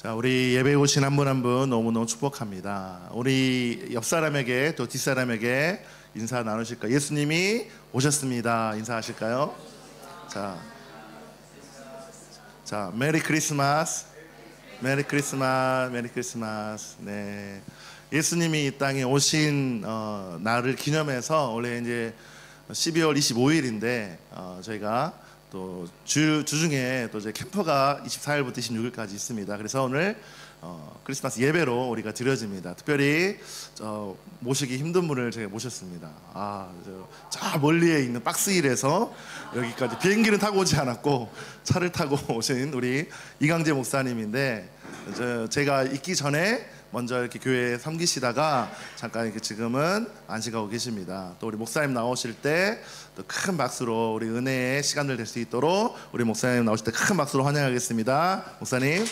자, 우리 예배 오신 한 분 한 분 너무너무 축복합니다. 우리 옆 사람에게 또 뒷 사람에게 인사 나누실까요? 예수님이 오셨습니다. 인사하실까요? 자, 메리 크리스마스, 메리 크리스마스, 메리 크리스마스. 네, 예수님이 이 땅에 오신 날을 기념해서 원래 이제 12월 25일인데 저희가 또 주중에 또 이제 캠프가 24일부터 26일까지 있습니다. 그래서 오늘 크리스마스 예배로 우리가 드려집니다. 특별히 모시기 힘든 분을 제가 모셨습니다. 저 멀리에 있는 박스힐에서 여기까지 비행기는 타고 오지 않았고 차를 타고 오신 우리 이강재 목사님인데, 제가 있기 전에 먼저 이렇게 교회에 섬기시다가 잠깐 이렇게 지금은 안식하고 계십니다. 또 우리 목사님 나오실 때 또 큰 박수로 우리 은혜의 시간들 될 수 있도록 우리 목사님 나오실 때 큰 박수로 환영하겠습니다. 목사님.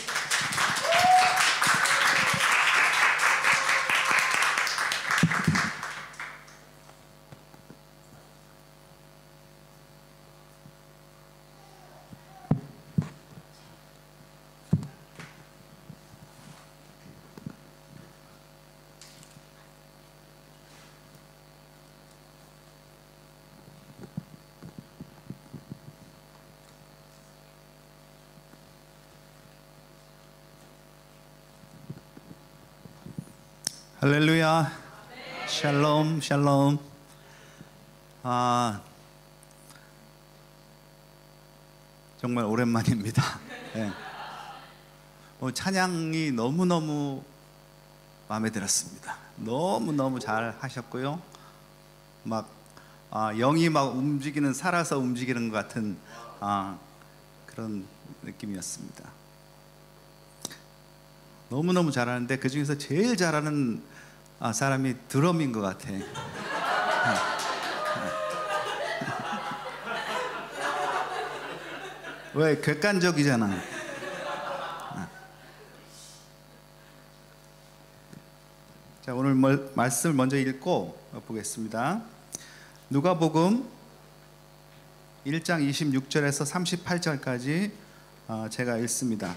할렐루야. 샬롬 샬롬. 정말 오랜만입니다. 네. 찬양이 너무너무 마음에 들었습니다. 너무너무 잘 하셨고요. 영이 막 움직이는, 살아서 움직이는 것 같은 그런 느낌이었습니다. 너무너무 잘하는데 그 중에서 제일 잘하는 사람이 드럼인 것 같아. 왜? 객관적이잖아. 자, 오늘 말씀을 먼저 읽고 보겠습니다. 누가복음 1장 26절에서 38절까지 제가 읽습니다.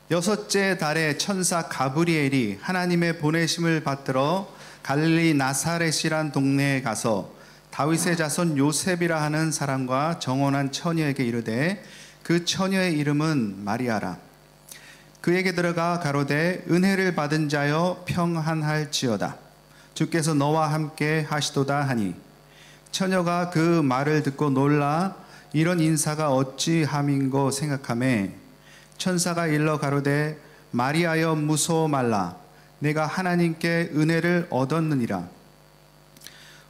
여섯째 달에 천사 가브리엘이 하나님의 보내심을 받들어 갈릴리 나사렛이란 동네에 가서 다윗의 자손 요셉이라 하는 사람과 정혼한 처녀에게 이르되 그 처녀의 이름은 마리아라. 그에게 들어가 가로되 은혜를 받은 자여 평안할지어다. 주께서 너와 함께 하시도다 하니, 처녀가 그 말을 듣고 놀라 이런 인사가 어찌함인고 생각하매 천사가 일러 가로되 마리아여 무서워 말라. 내가 하나님께 은혜를 얻었느니라.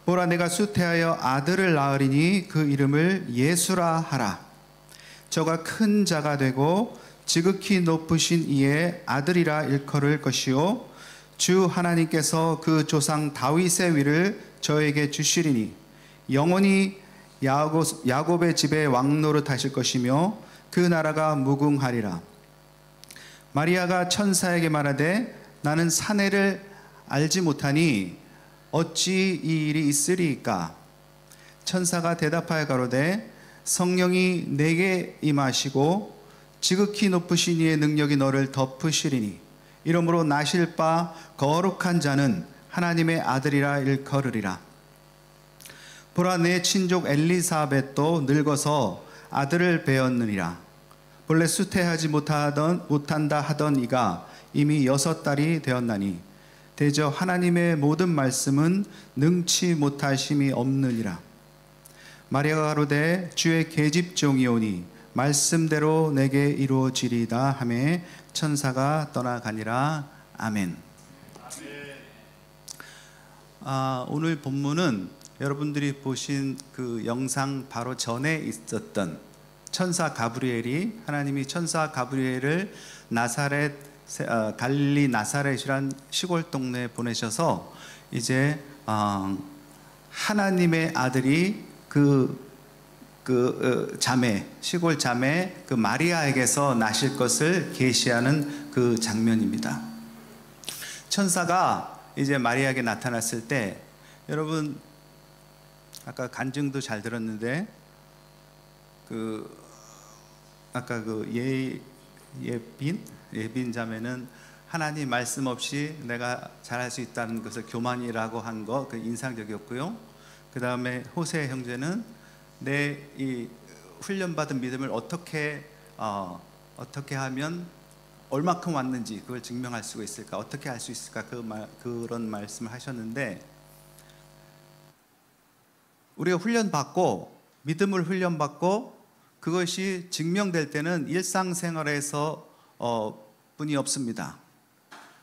보라, 내가 수태하여 아들을 낳으리니 그 이름을 예수라 하라. 저가 큰 자가 되고 지극히 높으신 이의 아들이라 일컬을 것이요 주 하나님께서 그 조상 다윗의 위를 저에게 주시리니 영원히 야곱의 집에 왕노릇하실 것이며 그 나라가 무궁하리라. 마리아가 천사에게 말하되 나는 사내를 알지 못하니 어찌 이 일이 있으리이까? 천사가 대답하여 가로되 성령이 내게 임하시고 지극히 높으신 이의 능력이 너를 덮으시리니 이러므로 나실 바 거룩한 자는 하나님의 아들이라 일컬으리라. 보라, 내 친족 엘리사벳도 늙어서 아들을 배었느니라. 본래 수태하지 못한다 하던 이가 이미 6달이 되었나니 대저 하나님의 모든 말씀은 능치 못하심이 없느니라. 마리아가 가로되 주의 계집종이오니 말씀대로 내게 이루어지리다 하매 천사가 떠나가니라. 아멘. 오늘 본문은 여러분들이 보신 그 영상 바로 전에 있었던 천사 가브리엘이, 하나님이 천사 가브리엘을 갈릴리 나사렛이란 시골 동네에 보내셔서 이제 하나님의 아들이 시골 자매 그 마리아에게서 나실 것을 계시하는 그 장면입니다. 천사가 이제 마리아에게 나타났을 때, 여러분 아까 간증도 잘 들었는데 아까 예빈 자매는 하나님 말씀 없이 내가 잘할 수 있다는 것을 교만이라고 한 거 그 인상적이었고요. 그 다음에 호세 형제는 내 이 훈련받은 믿음을 어떻게 하면 얼마큼 왔는지 그걸 증명할 수 있을까, 어떻게 할 수 있을까, 그런 말씀을 하셨는데, 우리가 훈련받고 믿음을 훈련받고 그것이 증명될 때는 일상생활에서 뿐이 없습니다.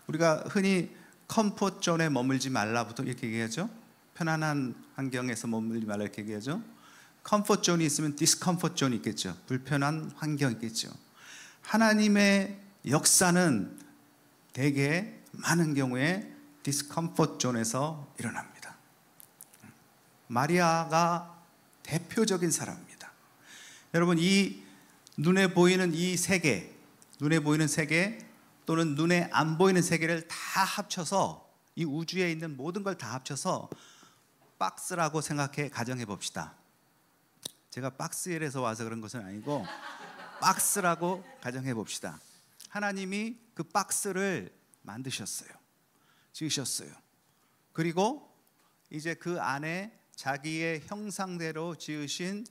우리가 흔히 컴포트 존에 머물지 말라부터 이렇게 얘기하죠. 편안한 환경에서 머물지 말라 이렇게 얘기하죠. 컴포트 존이 있으면 디스컴포트 존이 있겠죠. 불편한 환경이 있겠죠. 하나님의 역사는 대개 많은 경우에 디스컴포트 존에서 일어납니다. 마리아가 대표적인 사람입니다. 여러분, 이 눈에 보이는 이 세계, 눈에 보이는 세계 또는 눈에 안 보이는 세계를 다 합쳐서, 이 우주에 있는 모든 걸 다 합쳐서 박스라고 생각해 가정해 봅시다. 제가 박스엘에서 와서 그런 것은 아니고 박스라고 가정해 봅시다. 하나님이 그 박스를 만드셨어요. 지으셨어요. 그리고 이제 그 안에 자기의 형상대로 지으신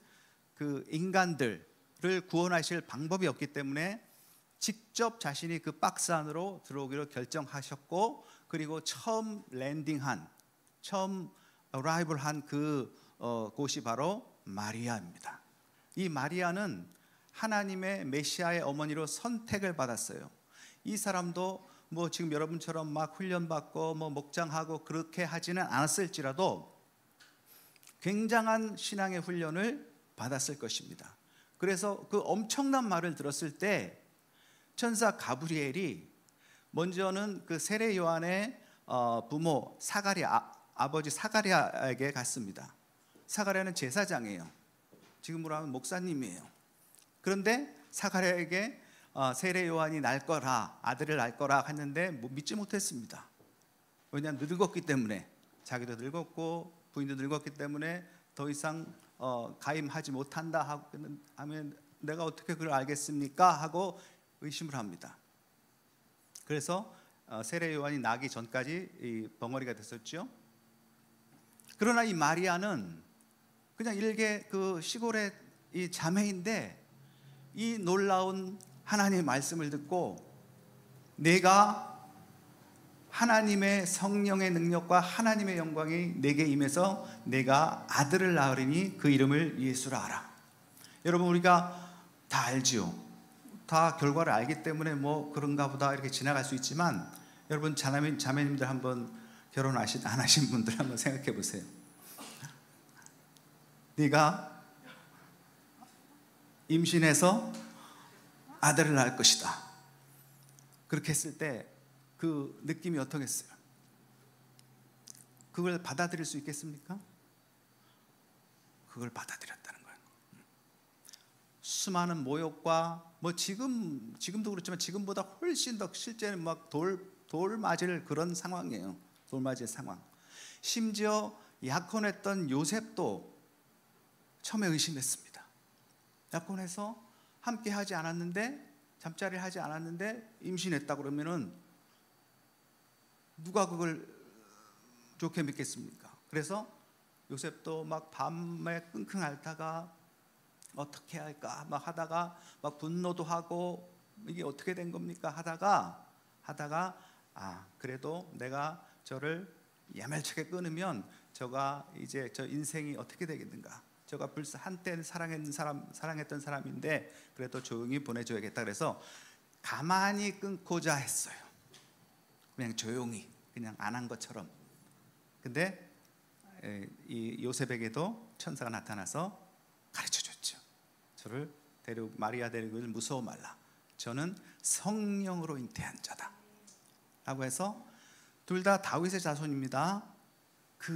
그 인간들을 구원하실 방법이 없기 때문에 직접 자신이 그 박스 안으로 들어오기로 결정하셨고, 그리고 처음 랜딩한, 처음 어라이벌 한 곳이 바로 마리아입니다. 이 마리아는 하나님의 메시아의 어머니로 선택을 받았어요. 이 사람도 뭐 지금 여러분처럼 막 훈련받고 뭐 목장하고 그렇게 하지는 않았을지라도 굉장한 신앙의 훈련을 받았을 것입니다. 그래서 그 엄청난 말을 들었을 때 천사 가브리엘이 먼저는 그 세례 요한의 부모 사가랴, 아버지 사가랴에게 갔습니다. 사가랴는 제사장이에요. 지금으로 하면 목사님이에요. 그런데 사가랴에게 세례 요한이 날 거라, 아들을 낳을 거라 했는데 믿지 못했습니다. 왜냐하면 늙었기 때문에, 자기도 늙었고 부인도 늙었기 때문에 더 이상 가임하지 못한다 하면 내가 어떻게 그걸 알겠습니까? 하고 의심을 합니다. 그래서 세례 요한이 나기 전까지 이 벙어리가 됐었죠. 그러나 이 마리아는 그냥 일개 그 시골의 이 자매인데 이 놀라운 하나님의 말씀을 듣고 내가 하나님의 성령의 능력과 하나님의 영광이 내게 임해서 내가 아들을 낳으리니 그 이름을 예수라 하라. 여러분, 우리가 다 알지요. 다 결과를 알기 때문에 뭐 그런가 보다 이렇게 지나갈 수 있지만, 여러분 자매님들 한번 결혼 안 하신 분들 한번 생각해 보세요. 네가 임신해서 아들을 낳을 것이다. 그렇게 했을 때 그 느낌이 어떻겠어요? 그걸 받아들일 수 있겠습니까? 그걸 받아들였다는 거예요. 수많은 모욕과 뭐 지금도 그렇지만 지금보다 훨씬 더 실제는 막 돌 맞을 그런 상황이에요. 돌 맞을 상황. 심지어 약혼했던 요셉도 처음에 의심했습니다. 약혼해서 함께 하지 않았는데, 잠자리를 하지 않았는데 임신했다 그러면은 누가 그걸 좋게 믿겠습니까? 그래서 요셉도 막 밤에 끙끙 앓다가 어떻게 할까 막 하다가 막 분노도 하고 이게 어떻게 된 겁니까 하다가 그래도 내가 저를 야멸차게 끊으면 저가 이제 저 인생이 어떻게 되겠는가, 저가 한때는 사랑했던 사람인데 그래도 조용히 보내줘야겠다. 그래서 가만히 끊고자 했어요. 그냥 조용히, 그냥 안 한 것처럼. 근데 이 요셉에게도 천사가 나타나서 가르쳐줬죠. 저를 마리아 데리고 무서워 말라. 저는 성령으로 잉태한 자다 라고 해서 둘 다 다윗의 자손입니다. 그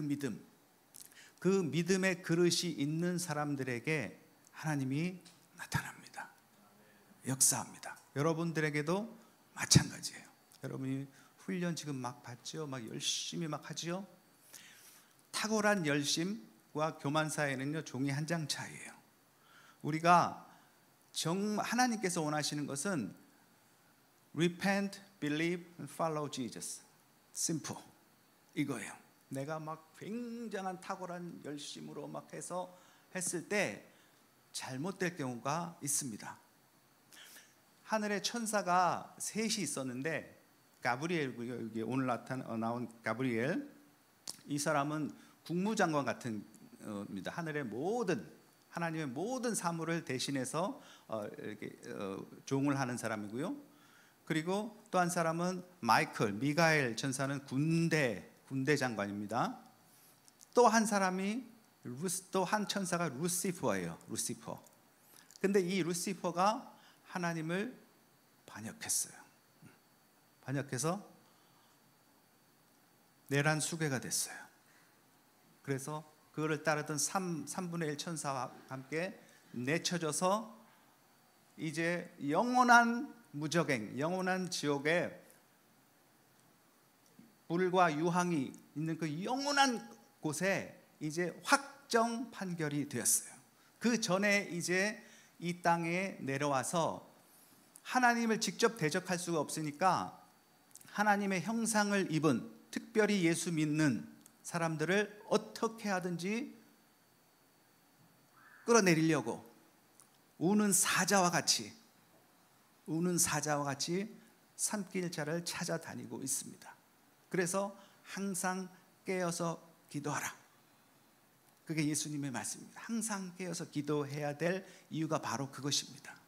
믿음의 그릇이 있는 사람들에게 하나님이 나타납니다. 역사합니다. 여러분들에게도 마찬가지예요. 여러분이 훈련 지금 막 받죠? 막 열심히 막 하죠? 탁월한 열심과 교만 사이에는요, 종이 한 장 차이예요. 우리가 하나님께서 원하시는 것은 Repent, believe, and follow Jesus. Simple. 이거예요. 내가 막 굉장한 탁월한 열심으로 막 해서 했을 때 잘못될 경우가 있습니다. 하늘에 천사가 셋이 있었는데 가브리엘고요. 여기 오늘 나온 가브리엘. 이 사람은 국무장관 같은 입니다. 하나님의 모든 사물을 대신해서 이렇게 종을 하는 사람이고요. 그리고 또 한 사람은 미가엘 천사는 군대 장관입니다. 또 한 천사가 루시퍼예요. 루시퍼. 근데 이 루시퍼가 하나님을 반역했어요. 반역해서 내란 수괴가 됐어요. 그래서 그거를 따르던 3분의 1 천사와 함께 내쳐져서 이제 영원한 무적행, 영원한 지옥에 불과 유황이 있는 그 영원한 곳에 이제 확정 판결이 되었어요. 그 전에 이제 이 땅에 내려와서 하나님을 직접 대적할 수가 없으니까 하나님의 형상을 입은, 특별히 예수 믿는 사람들을 어떻게 하든지 끌어내리려고 우는 사자와 같이 산길자를 찾아다니고 있습니다. 그래서 항상 깨어서 기도하라. 그게 예수님의 말씀입니다. 항상 깨어서 기도해야 될 이유가 바로 그것입니다.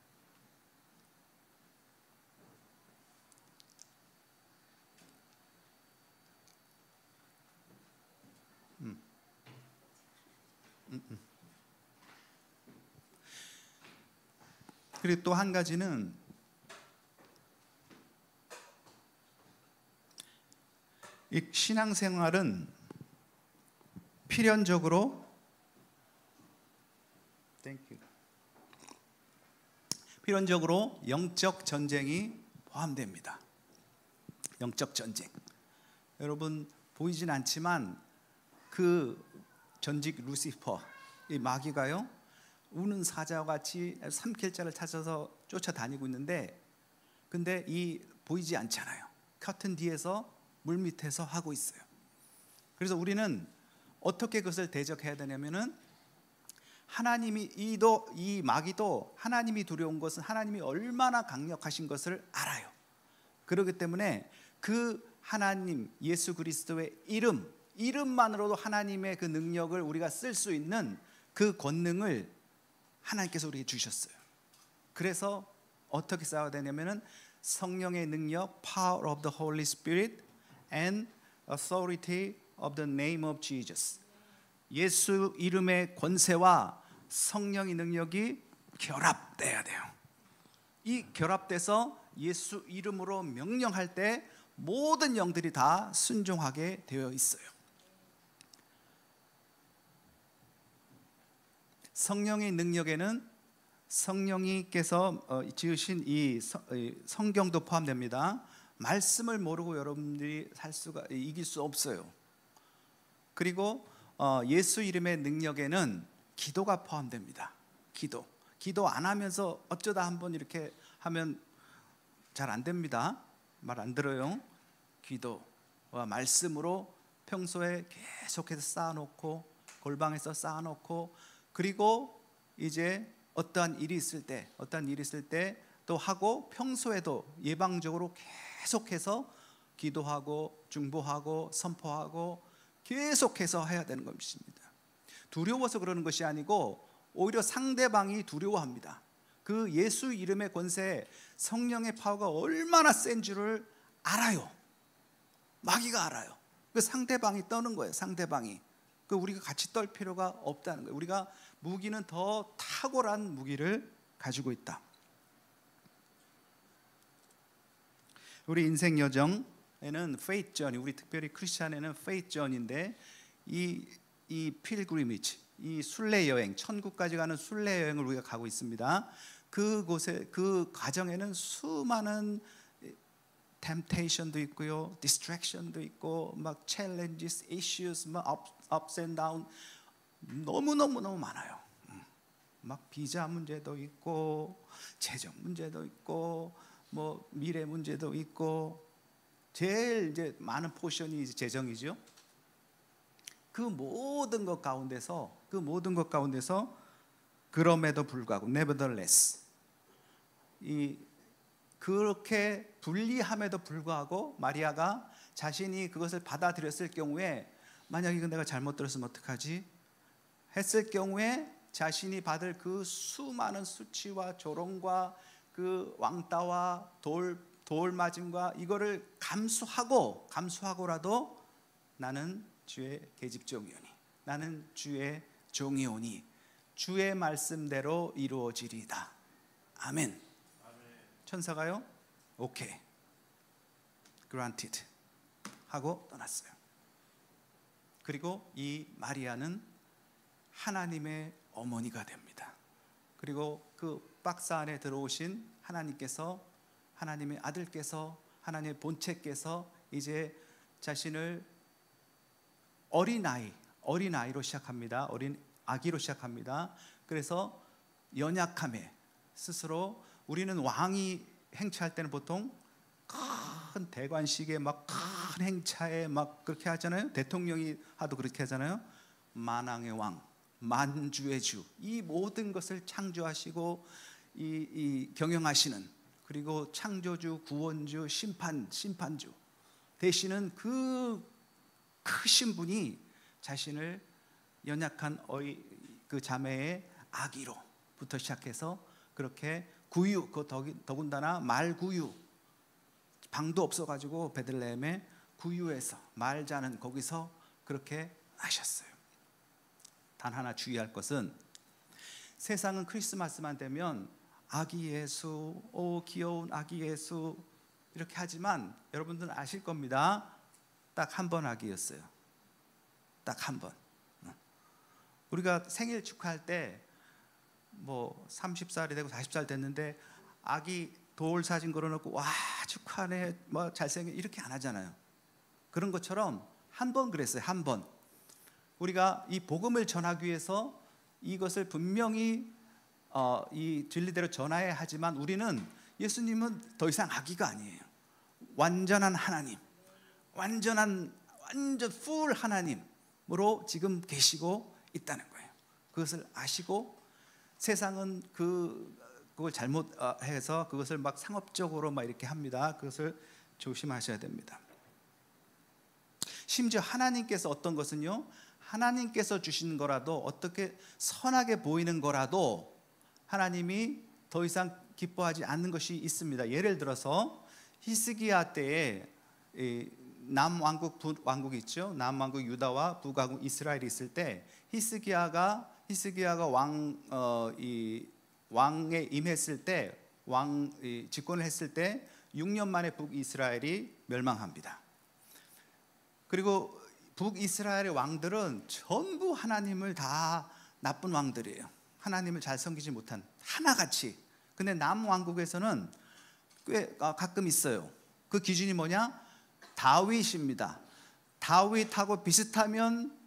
그리고 또 한 가지는 이 신앙생활은 필연적으로 영적 전쟁이 포함됩니다. 영적 전쟁. 여러분 보이진 않지만 그 전직 루시퍼, 이 마귀가요, 우는 사자와 같이 삼킬자를 찾아서 쫓아다니고 있는데, 근데 이 보이지 않잖아요. 커튼 뒤에서 물 밑에서 하고 있어요. 그래서 우리는 어떻게 그것을 대적해야 되냐면은 하나님이 이 마귀도 하나님이 두려운 것은 하나님이 얼마나 강력하신 것을 알아요. 그렇기 때문에 그 하나님 예수 그리스도의 이름만으로도 하나님의 그 능력을 우리가 쓸 수 있는 그 권능을 하나님께서 우리에게 주셨어요. 그래서 어떻게 싸워야 되냐면은 성령의 능력, power of the Holy Spirit and authority of the name of Jesus. 예수 이름의 권세와 성령의 능력이 결합돼야 돼요. 이 결합돼서 예수 이름으로 명령할 때 모든 영들이 다 순종하게 되어 있어요. 성령의 능력에는 성령이께서 지으신 이 성경도 포함됩니다. 말씀을 모르고 여러분들이 이길 수 없어요. 그리고 예수 이름의 능력에는 기도가 포함됩니다. 기도 안 하면서 어쩌다 한번 이렇게 하면 잘 안 됩니다. 말 안 들어요. 기도와 말씀으로 평소에 계속해서 쌓아놓고, 골방에서 쌓아놓고, 그리고 이제 어떠한 일이 있을 때 또 하고, 평소에도 예방적으로 계속해서 기도하고 중보하고 선포하고 계속해서 해야 되는 것입니다. 두려워서 그러는 것이 아니고 오히려 상대방이 두려워합니다. 그 예수 이름의 권세, 성령의 파워가 얼마나 센 줄을 알아요. 마귀가 알아요. 그 상대방이 떠는 거예요. 상대방이. 그 우리가 같이 떨 필요가 없다는 거예요. 우리가 무기는 더 탁월한 무기를 가지고 있다. 우리 인생 여정에는 페이트 저니, 우리 특별히 크리스찬에는 페이트 저니인데 이 필그리미지, 이 순례 여행, 천국까지 가는 순례 여행을 우리가 가고 있습니다. 그곳에 그 과정에는 수많은 temptation도 있고요, distraction도 있고, 막 challenges, issues, 막 ups and down 너무 많아요. 막 비자 문제도 있고, 재정 문제도 있고, 뭐 미래 문제도 있고 제일 이제 많은 포션이 이제 재정이죠. 그 모든 것 가운데서 그럼에도 불구하고 nevertheless 그렇게 불리함에도 불구하고 마리아가 자신이 그것을 받아들였을 경우에 만약 이건 내가 잘못 들었으면 어떡하지? 했을 경우에 자신이 받을 그 수많은 수치와 조롱과 그 왕따와 돌 맞음과 이거를 감수하고라도 나는 주의 계집종이오니, 나는 주의 종이오니 주의 말씀대로 이루어지리이다. 아멘. 천사가요? 오케이, granted 하고 떠났어요. 그리고 이 마리아는 하나님의 어머니가 됩니다. 그리고 그 박스 안에 들어오신 하나님께서, 하나님의 아들께서, 하나님의 본체께서 이제 자신을 어린아이로 시작합니다. 어린 아기로 시작합니다. 그래서 연약함에 스스로, 우리는 왕이 행차할 때는 보통 큰 대관식에 막 큰 행차에 막 그렇게 하잖아요. 대통령이 하도 그렇게 하잖아요. 만왕의 왕, 만주의 주, 이 모든 것을 창조하시고 이 경영하시는, 그리고 창조주, 구원주, 심판주 되시는 그 크신 분이 자신을 연약한 그 자매의 아기로부터 시작해서 그렇게 구유, 그 더군다나 말구유, 방도 없어가지고 베들레헴에 구유에서 말 자는 거기서 그렇게 하셨어요. 단 하나 주의할 것은, 세상은 크리스마스만 되면 아기 예수, 오 귀여운 아기 예수 이렇게 하지만 여러분들은 아실 겁니다. 딱 한 번 아기였어요. 딱 한 번. 우리가 생일 축하할 때 뭐 30살이 되고 40살 됐는데 아기 돌 사진 걸어놓고 와 축하네, 뭐 잘생겨, 이렇게 안 하잖아요. 그런 것처럼 한 번 그랬어요. 한 번. 우리가 이 복음을 전하기 위해서 이것을 분명히 이 진리대로 전해야 하지만, 우리는, 예수님은 더 이상 아기가 아니에요. 완전한 하나님, 완전 풀 하나님으로 지금 계시고 있다는 거예요. 그것을 아시고, 세상은 그걸 잘못해서 그것을 막 상업적으로 막 이렇게 합니다. 그것을 조심하셔야 됩니다. 심지어 하나님께서 어떤 것은요, 하나님께서 주신 거라도, 어떻게 선하게 보이는 거라도 하나님이 더 이상 기뻐하지 않는 것이 있습니다. 예를 들어서 히스기야 때에 남왕국, 북왕국이 있죠. 남왕국 유다와 북왕국 이스라엘이 있을 때 히스기야가 왕에 임했을 때, 집권을 했을 때 6년 만에 북이스라엘이 멸망합니다. 그리고 북이스라엘의 왕들은 전부 하나님을 다 나쁜 왕들이에요. 하나님을 잘 섬기지 못한, 하나같이. 근데 남왕국에서는 꽤 가끔 있어요. 그 기준이 뭐냐? 다윗입니다. 다윗하고 비슷하면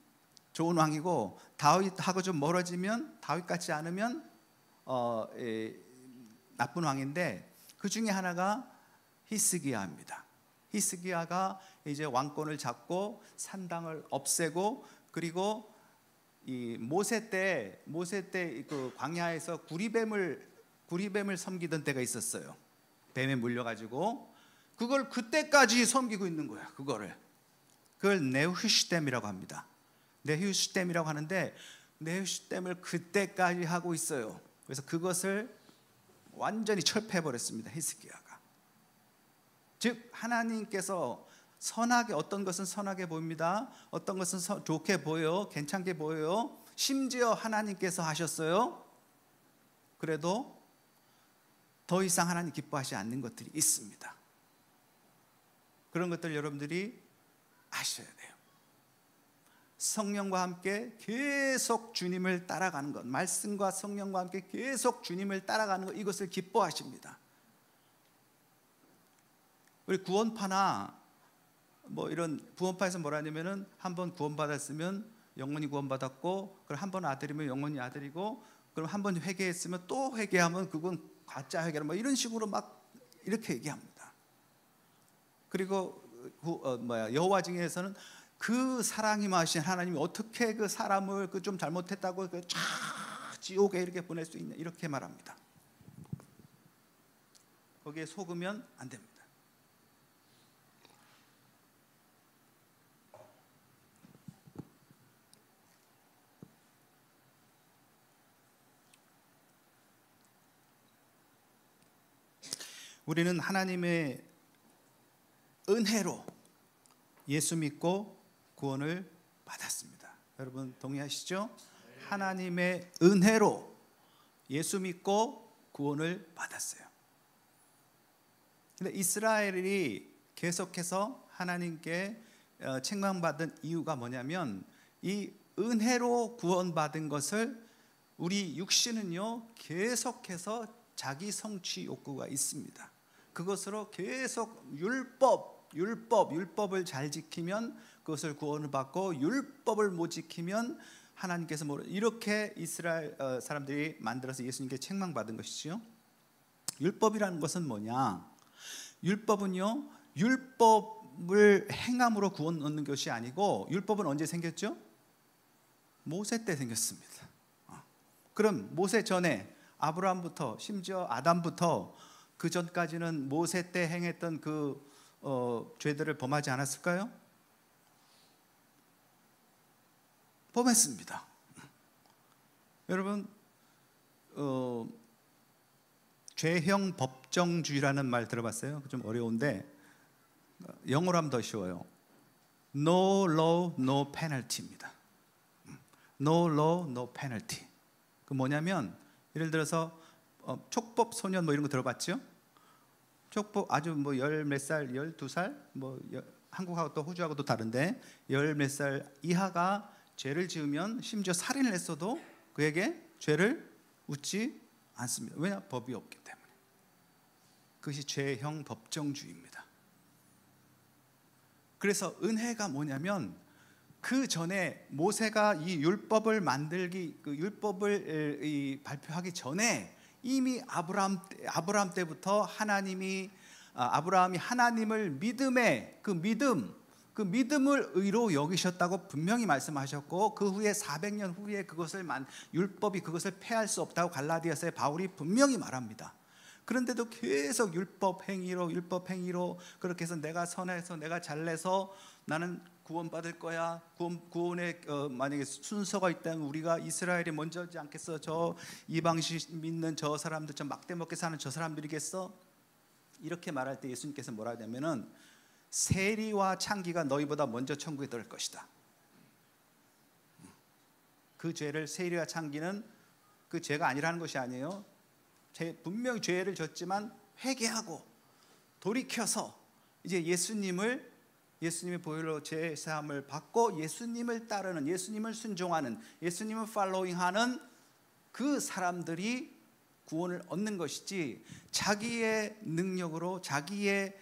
좋은 왕이고, 다윗하고 좀 멀어지면, 다윗 같지 않으면 나쁜 왕인데, 그 중에 하나가 히스기야입니다. 히스기야가 이제 왕권을 잡고 산당을 없애고, 그리고 이 모세 때 그 광야에서 구리뱀을 섬기던 때가 있었어요. 뱀에 물려가지고 그걸 그때까지 섬기고 있는 거야. 그걸 네후시댐이라고 합니다. 네후시댐이라고 하는데, 네후시댐을 그때까지 하고 있어요. 그래서 그것을 완전히 철폐해버렸습니다. 히스기야가. 즉 하나님께서 선하게, 어떤 것은 선하게 보입니다. 어떤 것은 좋게 보여요. 괜찮게 보여요. 심지어 하나님께서 하셨어요. 그래도 더 이상 하나님 기뻐하지 않는 것들이 있습니다. 그런 것들 여러분들이 아셔야 돼요. 성령과 함께 계속 주님을 따라가는 것, 말씀과 성령과 함께 계속 주님을 따라가는 것, 이것을 기뻐하십니다. 우리 구원파나 뭐 이런 구원파에서 뭐라 하냐면은, 한번 구원받았으면 영원히 구원받았고, 그럼 한 번 아들이면 영원히 아들이고, 그럼 한 번 회개했으면 또 회개하면 그건 가짜 회개라, 뭐 이런 식으로 막 이렇게 얘기합니다. 그리고 여호와 중에서는 그 사랑이 마신 하나님이 어떻게 그 사람을 그 좀 잘못했다고 그 쫙 지옥에 이렇게 보낼 수 있냐 이렇게 말합니다. 거기에 속으면 안 됩니다. 우리는 하나님의 은혜로 예수 믿고 구원을 받았습니다. 여러분 동의하시죠? 하나님의 은혜로 예수 믿고 구원을 받았어요. 근데 이스라엘이 계속해서 하나님께 책망받은 이유가 뭐냐면 이 은혜로 구원받은 것을 우리 육신은요 계속해서 자기 성취 욕구가 있습니다. 그것으로 계속 율법을 잘 지키면 그것을 구원을 받고 율법을 못 지키면 하나님께서 이렇게 이스라엘 사람들이 만들어서 예수님께 책망받은 것이지요. 율법이라는 것은 뭐냐? 율법은요 율법을 행함으로 구원 얻는 것이 아니고 율법은 언제 생겼죠? 모세 때 생겼습니다. 그럼 모세 전에 아브라함부터 심지어 아담부터 그 전까지는 모세 때 행했던 그 죄들을 범하지 않았을까요? 범했습니다. 여러분 죄형 법정주의라는 말 들어봤어요? 좀 어려운데 영어로 하면 더 쉬워요. No law, no penalty입니다. No law, no penalty. 그 뭐냐면 예를 들어서 촉법 소년 뭐 이런 거 들어봤죠? 촉법 아주 뭐 열 몇 살, 12살 뭐 한국하고 또 호주하고 또 다른데 열 몇 살 이하가 죄를 지으면 심지어 살인을 했어도 그에게 죄를 묻지 않습니다. 왜냐? 법이 없기 때문에. 그것이 죄형 법정주의입니다. 그래서 은혜가 뭐냐면 그 전에 모세가 이 율법을 그 율법을 발표하기 전에 이미 아브라함 때부터 아브라함이 하나님을 믿음의 그 믿음을 의로 여기셨다고 분명히 말씀하셨고 그 후에 400년 후에 율법이 그것을 폐할 수 없다고 갈라디아서에 바울이 분명히 말합니다. 그런데도 계속 율법 행위로 그렇게 해서 내가 선해서 내가 잘내서 나는 구원받을 거야. 구원의 만약에 순서가 있다면 우리가 이스라엘이 먼저지 않겠어? 저 이방신 믿는 저 사람들, 저 막대 먹게 사는 저 사람들이겠어? 이렇게 말할 때 예수님께서 뭐라 하냐면은 세리와 창기가 너희보다 먼저 천국에 들어갈 것이다. 그 죄를 세리와 창기는 그 죄가 아니라는 것이 아니에요. 분명히 죄를 졌지만 회개하고 돌이켜서 이제 예수님의 보혈로 죄 사함을 받고 예수님을 따르는, 예수님을 순종하는, 예수님을 팔로잉하는 그 사람들이 구원을 얻는 것이지 자기의 능력으로 자기의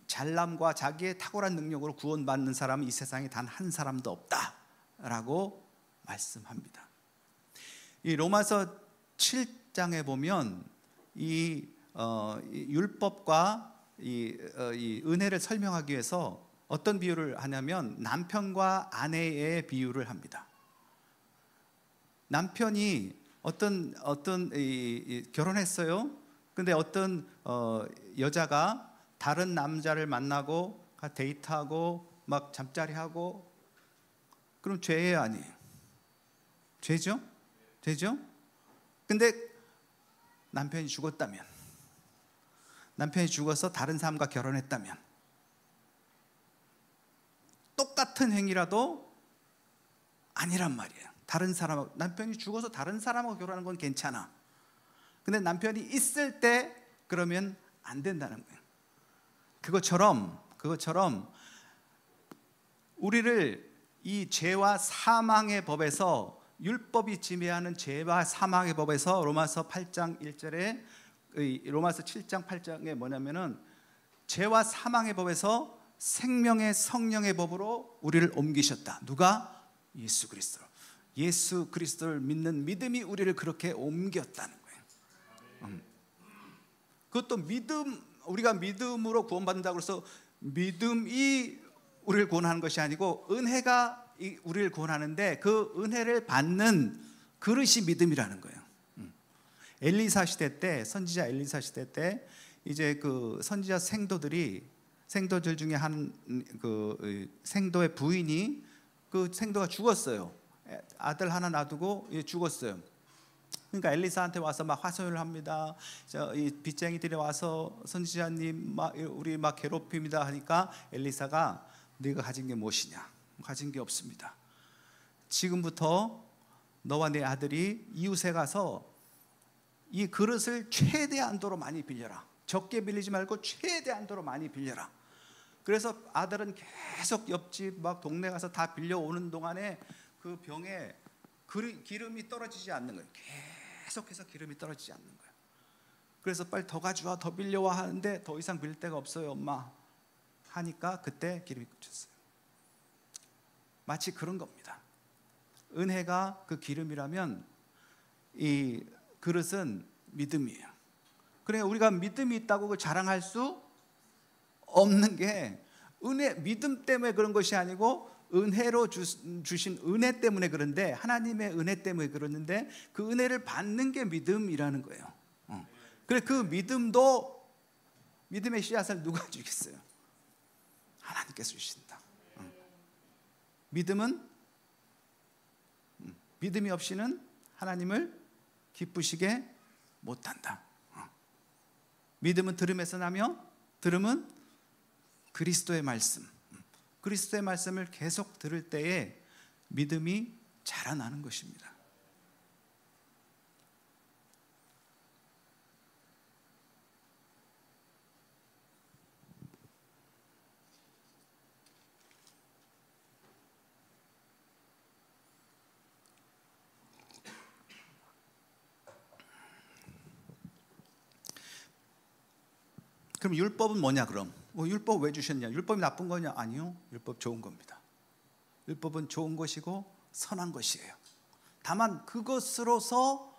잘남과 자기의 탁월한 능력으로 구원받는 사람은 이 세상에 단 한 사람도 없다라고 말씀합니다. 이 로마서 7장에 보면 이 율법과 이 은혜를 설명하기 위해서 어떤 비유를 하냐면 남편과 아내의 비유를 합니다. 남편이 결혼했어요. 근데 어떤 여자가 다른 남자를 만나고 데이트하고 막 잠자리하고 그럼 죄예요, 아니에요? 죄죠? 죄죠? 근데 남편이 죽었다면, 남편이 죽어서 다른 사람과 결혼했다면 똑같은 행위라도 아니란 말이에요. 다른 사람하고, 남편이 죽어서 다른 사람하고 결혼하는 건 괜찮아. 근데 남편이 있을 때 그러면 안 된다는 거예요. 그것처럼 우리를 이 죄와 사망의 법에서, 율법이 지배하는 죄와 사망의 법에서 로마서 8장 1절에 로마서 7장 8장에 뭐냐면은 죄와 사망의 법에서 생명의 성령의 법으로 우리를 옮기셨다. 누가? 예수 그리스도. 예수 그리스도를 믿는 믿음이 우리를 그렇게 옮겼다는 거예요. 그것도 우리가 믿음으로 구원받는다고 해서 믿음이 우리를 구원하는 것이 아니고 은혜가 우리를 구원하는데 그 은혜를 받는 그릇이 믿음이라는 거예요. 엘리사 시대 때, 선지자 엘리사 시대 때 이제 그 선지자 생도들 중에 한 그 생도의 부인이 그 생도가 죽었어요. 아들 하나 놔두고 죽었어요. 그러니까 엘리사한테 와서 막 화소연을 합니다. 이 빚쟁이들이 와서 선지자님 우리 막 괴롭힙니다 하니까 엘리사가 네가 가진 게 무엇이냐? 가진 게 없습니다. 지금부터 너와 네 아들이 이웃에 가서 이 그릇을 최대한도로 많이 빌려라. 적게 빌리지 말고 최대한도로 많이 빌려라. 그래서 아들은 계속 옆집 막 동네 가서 다 빌려오는 동안에 그 병에 기름이 떨어지지 않는 거예요. 계속해서 기름이 떨어지지 않는 거예요. 그래서 빨리 더 가져와, 더 빌려와 하는데 더 이상 빌릴 데가 없어요, 엄마 하니까 그때 기름이 끊겼어요. 마치 그런 겁니다. 은혜가 그 기름이라면 이 그릇은 믿음이에요. 그래 우리가 믿음이 있다고 그걸 자랑할 수 없는 게 믿음 때문에 그런 것이 아니고 은혜로 주신 은혜 때문에 그런데, 하나님의 은혜 때문에 그러는데 그 은혜를 받는 게 믿음이라는 거예요. 그래 그 믿음도, 믿음의 씨앗을 누가 주겠어요? 하나님께서 주신다. 믿음이 없이는 하나님을 기쁘시게 못한다. 믿음은 들음에서 나며 들음은 그리스도의 말씀. 그리스도의 말씀을 계속 들을 때에 믿음이 자라나는 것입니다. 그럼 율법은 뭐냐? 그럼 율법 왜 주셨냐? 율법이 나쁜 거냐? 아니요, 율법 좋은 겁니다. 율법은 좋은 것이고 선한 것이에요. 다만 그것으로서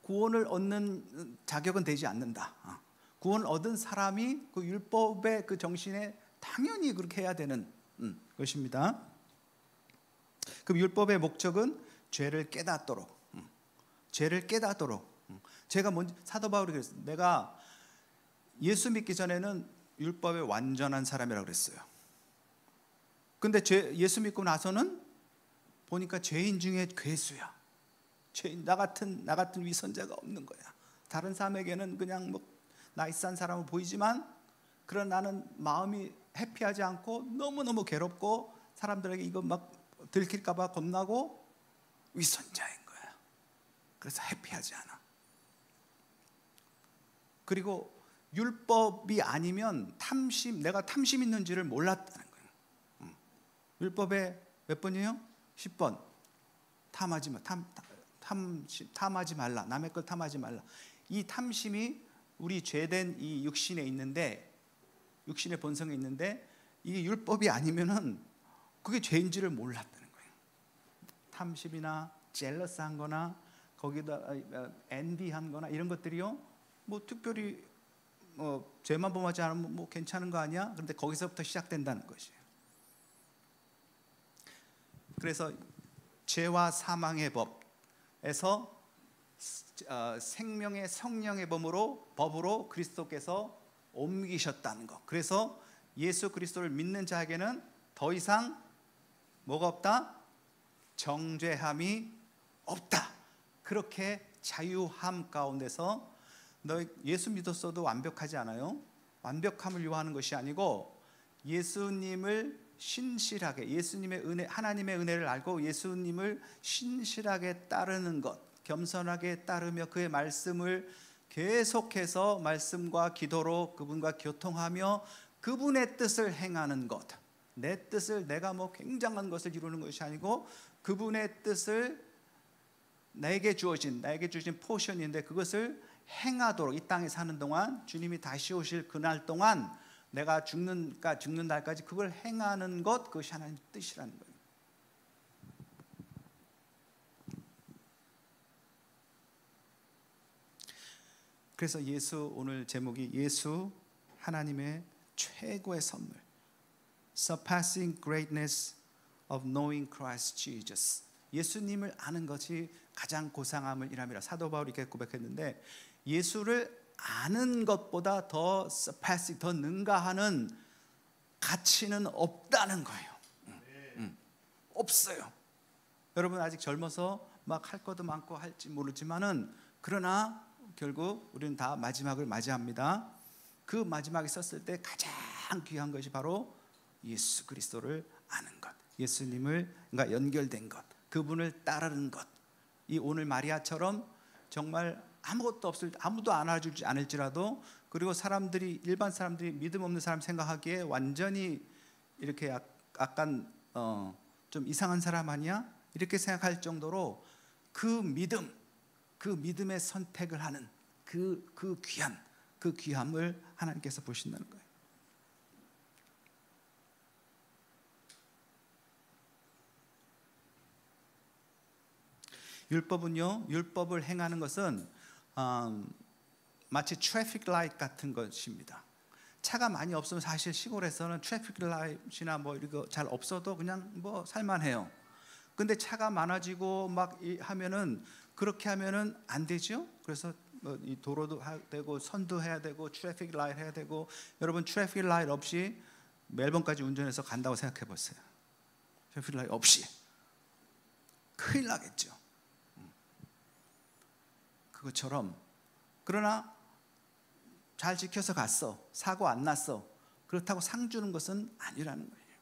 구원을 얻는 자격은 되지 않는다. 구원을 얻은 사람이 그 율법의 그 정신에 당연히 그렇게 해야 되는 것입니다. 그럼 율법의 목적은 죄를 깨닫도록, 제가 뭔지 사도 바울이 그랬어요. 내가 예수 믿기 전에는 율법에 완전한 사람이라고 그랬어요. 근데 예수 믿고 나서는 보니까 죄인 중에 괴수야. 나 같은 위선자가 없는 거야. 다른 사람에게는 그냥 뭐 나이스한 사람으로 보이지만 그런 나는 마음이 해피하지 않고 너무너무 괴롭고 사람들에게 이거 막 들킬까 봐 겁나고 위선자인 거야. 그래서 해피하지 않아. 그리고 율법이 아니면 내가 탐심 있는지를 몰랐다는 거예요. 율법에 몇 번이에요? 10번. 탐하지 말라. 남의 걸 탐하지 말라. 이 탐심이 우리 죄된 이 육신에 있는데, 육신의 본성에 있는데 이게 율법이 아니면은 그게 죄인지를 몰랐다는 거예요. 탐심이나 젤러스한 거나 거기다 엔비한 거나 이런 것들이요, 뭐 특별히 죄만 범하지 않으면 뭐 괜찮은 거 아니야? 그런데 거기서부터 시작된다는 것이에요. 그래서 죄와 사망의 법에서 생명의 성령의 법으로 그리스도께서 옮기셨다는 것. 그래서 예수 그리스도를 믿는 자에게는 더 이상 뭐가 없다? 정죄함이 없다. 그렇게 자유함 가운데서 너 예수 믿었어도 완벽하지 않아요? 완벽함을 요하는 것이 아니고 예수님을 신실하게, 예수님의 은혜, 하나님의 은혜를 알고 예수님을 신실하게 따르는 것, 겸손하게 따르며 그의 말씀을 계속해서 말씀과 기도로 그분과 교통하며 그분의 뜻을 행하는 것. 내 뜻을, 내가 뭐 굉장한 것을 이루는 것이 아니고 그분의 뜻을 나에게 주신 포션인데 그것을 행하도록, 이 땅에 사는 동안, 주님이 다시 오실 그날 동안 내가 죽는 날까지 그걸 행하는 것, 그것이 하나님의 뜻이라는 거예요. 그래서 예수, 오늘 제목이 예수 하나님의 최고의 선물, Surpassing Greatness of Knowing Christ Jesus. 예수님을 아는 것이 가장 고상함을 이람이라 사도 바울이 이렇게 고백했는데, 예수를 아는 것보다 더 surpassing, 더 능가하는 가치는 없다는 거예요. 없어요. 여러분 아직 젊어서 막 할 것도 많고 할지 모르지만은, 그러나 결국 우리는 다 마지막을 맞이합니다. 그 마지막에 썼을 때 가장 귀한 것이 바로 예수 그리스도를 아는 것, 예수님을 그러니까 연결된 것, 그분을 따르는 것. 이 오늘 마리아처럼 정말 아무것도 없을, 아무도 안아주지 않을지라도, 그리고 사람들이, 일반 사람들이 믿음 없는 사람 생각하기에 완전히 이렇게 약간 좀 이상한 사람 아니야? 이렇게 생각할 정도로 그 믿음, 그 믿음의 선택을 하는 그 귀함을 하나님께서 보신다는 거예요. 율법은요, 율법을 행하는 것은 마치 트래픽 라이트 같은 것입니다. 차가 많이 없으면 사실 시골에서는 트래픽 라이트나 뭐 이거 잘 없어도 그냥 뭐 살만해요. 근데 차가 많아지고 막 하면은, 그렇게 하면은 안 되죠. 그래서 뭐 이 도로도 해야 되고 선도 해야 되고 트래픽 라이트 해야 되고. 여러분 트래픽 라이트 없이 멜번까지 운전해서 간다고 생각해 보세요. 트래픽 라이트 없이 큰일 나겠죠. 그것처럼, 그러나 잘 지켜서 갔어, 사고 안 났어, 그렇다고 상 주는 것은 아니라는 거예요.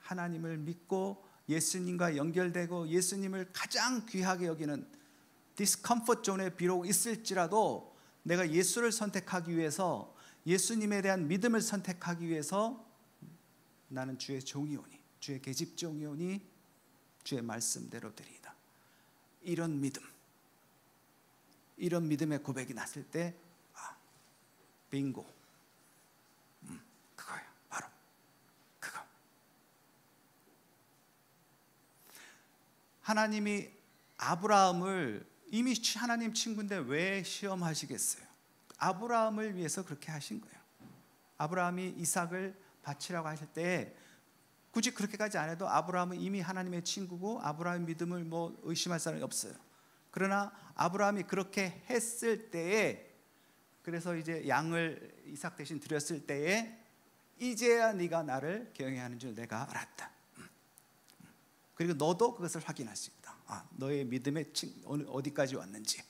하나님을 믿고 예수님과 연결되고 예수님을 가장 귀하게 여기는 디스컴포트 존에 비록 있을지라도, 내가 예수를 선택하기 위해서, 예수님에 대한 믿음을 선택하기 위해서 나는 주의 종이오니, 주의 계집 종이오니 주의 말씀대로 되리이다. 이런 믿음, 이런 믿음의 고백이 났을 때, 빙고, 그거예요. 바로 그거. 하나님이 아브라함을, 이미 하나님 친구인데 왜 시험하시겠어요? 아브라함을 위해서 그렇게 하신 거예요. 아브라함이 이삭을 바치라고 하실 때 굳이 그렇게까지 안 해도 아브라함은 이미 하나님의 친구고 아브라함의 믿음을 뭐 의심할 사람이 없어요. 그러나 아브라함이 그렇게 했을 때에, 그래서 이제 양을 이삭 대신 드렸을 때에, 이제야 네가 나를 경외하는 줄 내가 알았다. 그리고 너도 그것을 확인할 수 있다. 너의 믿음의 어디까지 왔는지.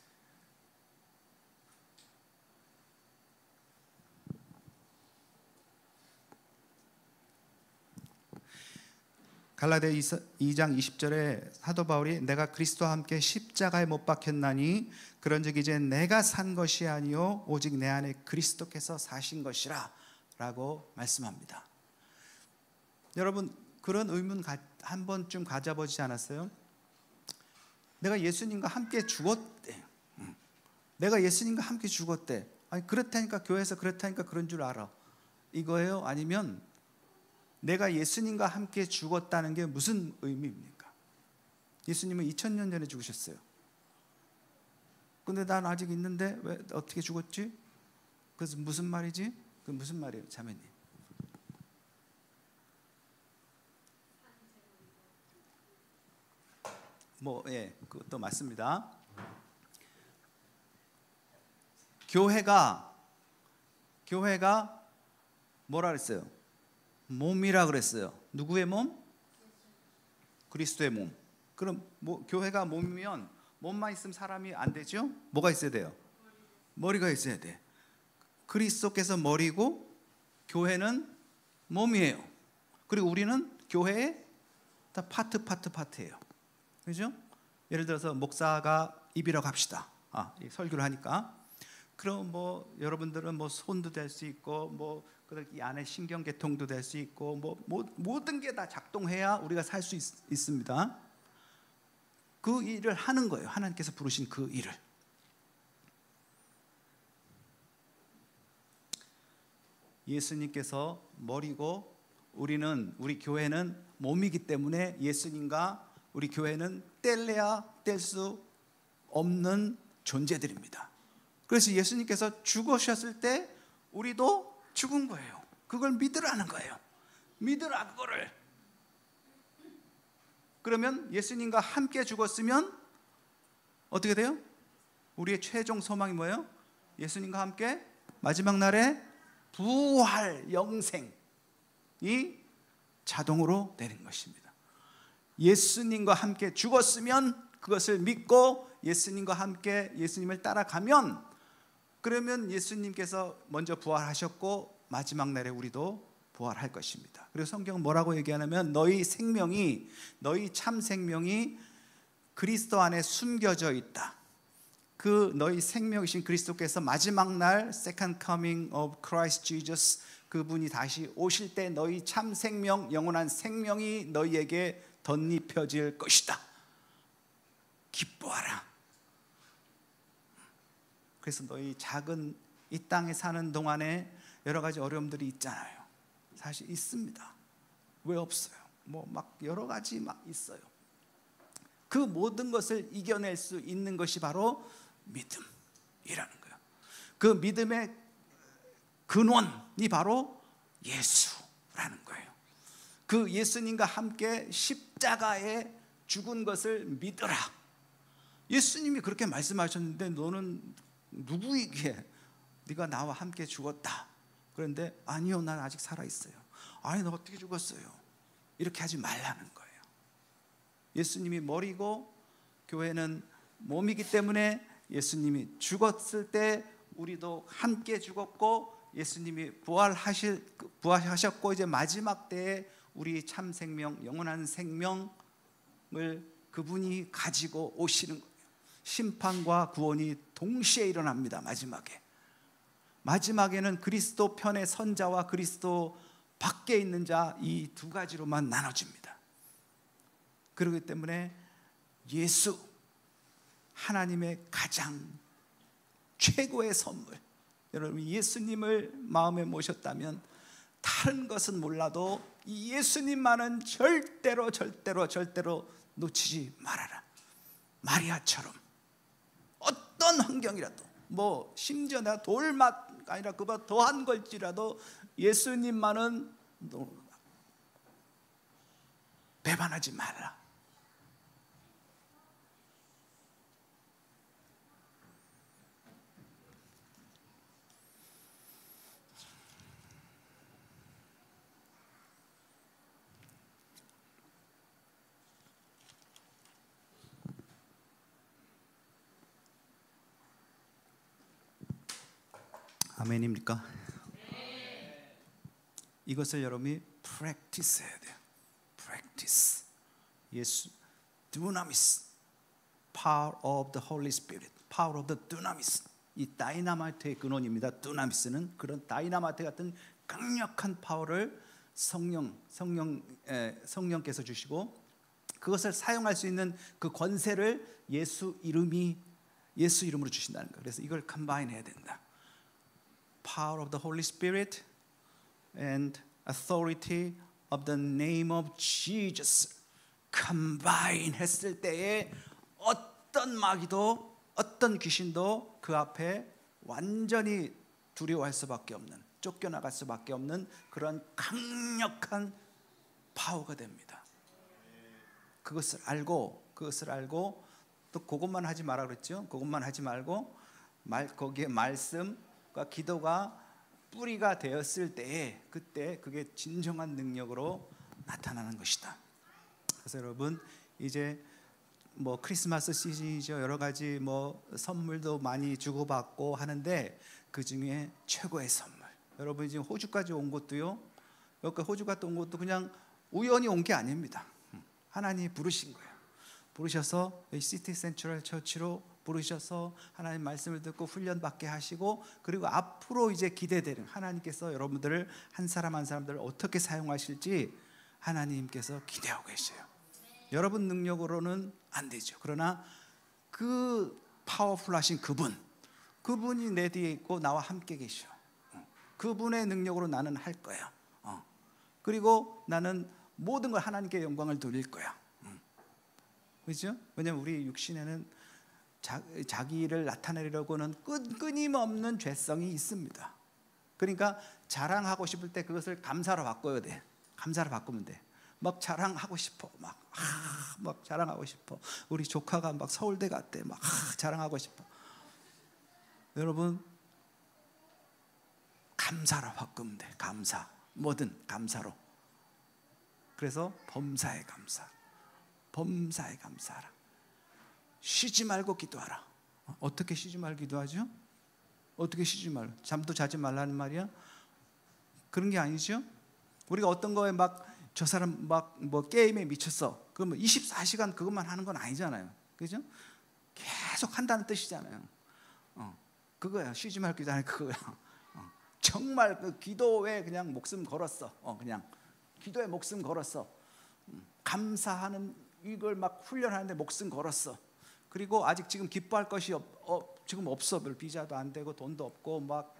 갈라디아 2장 20절에 사도 바울이 내가 그리스도와 함께 십자가에 못 박혔나니 그런즉 이제 내가 산 것이 아니요 오직 내 안에 그리스도께서 사신 것이라 라고 말씀합니다. 여러분 그런 의문 한 번쯤 가져보지 않았어요? 내가 예수님과 함께 죽었대. 내가 예수님과 함께 죽었대. 아니 그렇다니까, 교회에서 그렇다니까 그런 줄 알아. 이거예요? 아니면 내가 예수님과 함께 죽었다는 게 무슨 의미입니까? 예수님은 2000년 전에 죽으셨어요. 근데 난 아직 있는데 왜 어떻게 죽었지? 그래서 무슨 말이지? 그 무슨 말이에요, 자매님? 뭐, 예, 그것도 맞습니다. 교회가 뭐라 그랬어요? 몸이라 그랬어요. 누구의 몸? 그리스도의 몸. 그럼 교회가 몸이면 몸만 있으면 사람이 안 되죠? 뭐가 있어야 돼요? 머리가 있어야 돼. 그리스도께서 머리고 교회는 몸이에요. 그리고 우리는 교회의 다 파트예요. 그렇죠? 예를 들어서 목사가 입이라고 합시다. 설교를 하니까. 그럼 뭐 여러분들은 뭐 손도 될 수 있고 뭐 이 안에 신경계통도 될 수 있고 뭐 모든 게 다 작동해야 우리가 살 수 있습니다. 그 일을 하는 거예요. 하나님께서 부르신 그 일을. 예수님께서 머리고 우리 교회는 몸이기 때문에 예수님과 우리 교회는 뗄래야 뗄 수 없는 존재들입니다. 그래서 예수님께서 죽으셨을 때 우리도 죽은 거예요. 그걸 믿으라는 거예요. 믿으라 그거를. 그러면 예수님과 함께 죽었으면 어떻게 돼요? 우리의 최종 소망이 뭐예요? 예수님과 함께 마지막 날에 부활 영생이 자동으로 되는 것입니다. 예수님과 함께 죽었으면 그것을 믿고 예수님과 함께 예수님을 따라가면, 그러면 예수님께서 먼저 부활하셨고 마지막 날에 우리도 부활할 것입니다. 그리고 성경은 뭐라고 얘기하냐면 너희 생명이, 너희 참 생명이 그리스도 안에 숨겨져 있다. 그 너희 생명이신 그리스도께서 마지막 날 Second Coming of Christ Jesus, 그분이 다시 오실 때 너희 참 생명, 영원한 생명이 너희에게 덧입혀질 것이다. 기뻐하라. 그래서 너희 작은 이 땅에 사는 동안에 여러 가지 어려움들이 있잖아요. 사실 있습니다. 왜 없어요? 뭐 막 여러 가지 막 있어요. 그 모든 것을 이겨낼 수 있는 것이 바로 믿음이라는 거예요. 그 믿음의 근원이 바로 예수라는 거예요. 그 예수님과 함께 십자가에 죽은 것을 믿어라. 예수님이 그렇게 말씀하셨는데 너는 누구이기에 네가 나와 함께 죽었다. 그런데 아니요, 난 아직 살아있어요. 아니, 너 어떻게 죽었어요? 이렇게 하지 말라는 거예요. 예수님이 머리고 교회는 몸이기 때문에 예수님이 죽었을 때 우리도 함께 죽었고, 예수님이 부활하셨고 이제 마지막 때에 우리 참 생명, 영원한 생명을 그분이 가지고 오시는 거예요. 심판과 구원이 동시에 일어납니다. 마지막에는 그리스도 편의 선자와 그리스도 밖에 있는 자, 이 두 가지로만 나눠집니다. 그렇기 때문에 예수, 하나님의 가장 최고의 선물, 여러분 예수님을 마음에 모셨다면 다른 것은 몰라도 이 예수님만은 절대로 놓치지 말아라. 마리아처럼 어떤 환경이라도, 뭐 심지어 내가 돌맛 아니라 그보다 더한 걸지라도 예수님만은 배반하지 말라. 아멘입니까? 이것을 여러분이 practice 해야 돼요. practice. 예수, dunamis, power of the Holy Spirit, power of the dunamis. 이 다이나마이트의 근원입니다. dunamis는 그런 다이나마이트 같은 강력한 파워를 성령께서 주시고, 그것을 사용할 수 있는 그 권세를 예수 이름으로 주신다는 거예요. 그래서 이걸 combine 해야 된다. Power of the Holy Spirit and authority of the name of Jesus combine 했을 때에 어떤 마귀도 어떤 귀신도 그 앞에 완전히 두려워할 수밖에 없는, 쫓겨나갈 수밖에 없는 그런 강력한 파워가 됩니다. 그것을 알고 또 그것만 하지 마라 그랬죠. 그것만 하지 말고 거기에 말씀과 기도가 뿌리가 되었을 때에 그때 그게 진정한 능력으로 나타나는 것이다. 그래서 여러분 이제 뭐 크리스마스 시즌이죠. 여러 가지 뭐 선물도 많이 주고받고 하는데 그 중에 최고의 선물, 여러분이 지금 호주까지 온 것도요, 여기 호주 갔다 온 것도 그냥 우연히 온 게 아닙니다. 하나님이 부르신 거예요. 부르셔서 시티 센트럴 처치로 부르셔서 하나님 말씀을 듣고 훈련받게 하시고, 그리고 앞으로 이제 기대되는 하나님께서 여러분들을 한 사람 한 사람들을 어떻게 사용하실지 하나님께서 기대하고 계셔요. 여러분 능력으로는 안 되죠. 그러나 그 파워풀하신 그분이 내 뒤에 있고 나와 함께 계셔. 그분의 능력으로 나는 할 거야. 그리고 나는 모든 걸 하나님께 영광을 돌릴 거야. 그렇죠? 왜냐하면 우리 육신에는 자기를 나타내려고는 끊임없는 죄성이 있습니다. 그러니까 자랑하고 싶을 때 그것을 감사로 바꿔야 돼. 감사로 바꾸면 돼. 막 자랑하고 싶어. 막 자랑하고 싶어. 우리 조카가 막 서울대 갔대. 막 자랑하고 싶어. 여러분, 감사로 바꾸면 돼. 감사. 뭐든 감사로. 그래서 범사에 감사. 범사에 감사하라. 쉬지 말고 기도하라. 어떻게 쉬지 말고 기도하죠? 어떻게 쉬지 말고? 잠도 자지 말라는 말이야? 그런 게 아니죠? 우리가 어떤 거에 막 저 사람 막 뭐 게임에 미쳤어. 그러면 24시간 그것만 하는 건 아니잖아요. 그죠? 계속 한다는 뜻이잖아요. 그거야. 쉬지 말고 기도하는 그거야. 정말 그 기도에 그냥 목숨 걸었어. 그냥 기도에 목숨 걸었어. 감사하는 이걸 막 훈련하는데 목숨 걸었어. 그리고 아직 지금 기뻐할 것이 지금 없어. 별 비자도 안 되고 돈도 없고 막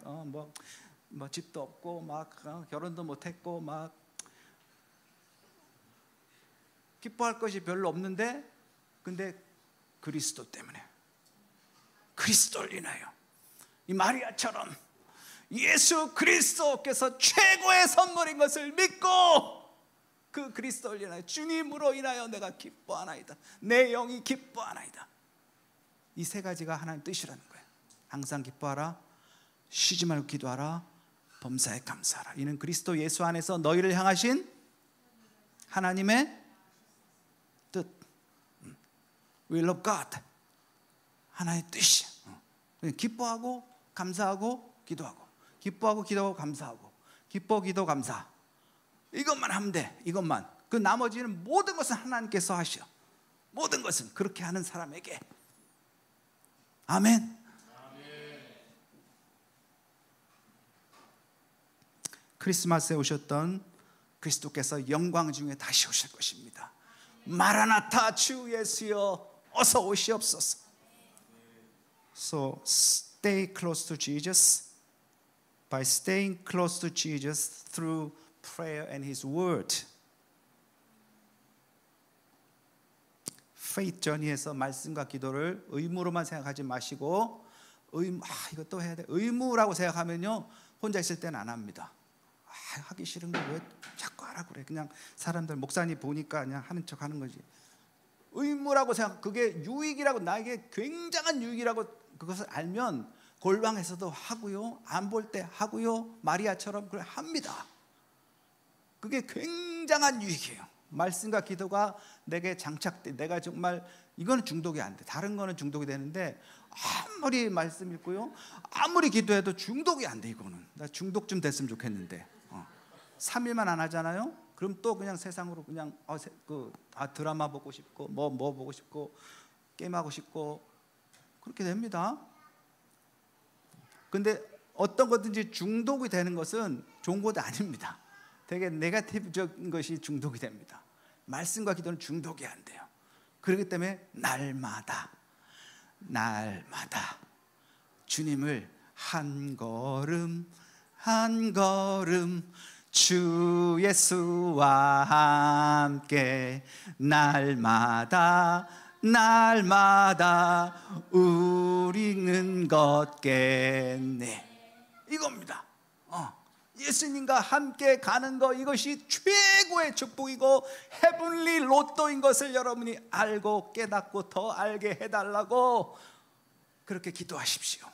뭐 집도 없고 막 결혼도 못 했고 막 기뻐할 것이 별로 없는데 근데 그리스도 때문에 그리스도를 인하여 이 마리아처럼 예수 그리스도께서 최고의 선물인 것을 믿고 그 그리스도를 인하여 주님으로 인하여 내가 기뻐하나이다. 내 영이 기뻐하나이다. 이 세 가지가 하나님의 뜻이라는 거예요. 항상 기뻐하라, 쉬지 말고 기도하라, 범사에 감사하라. 이는 그리스도 예수 안에서 너희를 향하신 하나님의 뜻, will of God, 하나의 뜻이야. 기뻐하고 감사하고 기도하고, 기뻐하고 기도하고 감사하고, 기뻐 기도 감사, 이것만 하면 돼. 이것만. 그 나머지는 모든 것은 하나님께서 하셔. 모든 것은 그렇게 하는 사람에게. 아멘. 크리스마스에 오셨던 그리스도께서 영광 중에 다시 오실 것입니다. 마라나타 주 예수여 어서 오시옵소서. So stay close to Jesus. By staying close to Jesus through prayer and His Word. Faith Journey에서 말씀과 기도를 의무로만 생각하지 마시고 이것도 해야 돼. 의무라고 생각하면요 혼자 있을 때는 안 합니다. 하기 싫은 거 왜 자꾸 하라고 그래. 그냥 사람들 목사님 보니까 그냥 하는 척 하는 거지. 의무라고 생각, 그게 유익이라고, 나에게 굉장한 유익이라고 그것을 알면 골방에서도 하고요, 안 볼 때 하고요, 마리아처럼 그래 합니다. 그게 굉장한 유익이에요. 말씀과 기도가 내게 장착돼, 내가 정말 이거는 중독이 안 돼. 다른 거는 중독이 되는데 아무리 말씀 읽고요, 아무리 기도해도 중독이 안 돼. 이거는 나 중독 좀 됐으면 좋겠는데 3일만 안 하잖아요. 그럼 또 그냥 세상으로 그냥 드라마 보고 싶고 뭐 보고 싶고 게임하고 싶고 그렇게 됩니다. 근데 어떤 거든지 중독이 되는 것은 좋은 것 아닙니다. 되게 네거티브적인 것이 중독이 됩니다. 말씀과 기도는 중독이 안 돼요. 그렇기 때문에 날마다 주님을 한 걸음 한 걸음 주 예수와 함께 날마다 우리는 걷겠네. 이겁니다. 예수님과 함께 가는 것, 이것이 최고의 축복이고 헤븐리 로또인 것을 여러분이 알고 깨닫고 더 알게 해달라고 그렇게 기도하십시오.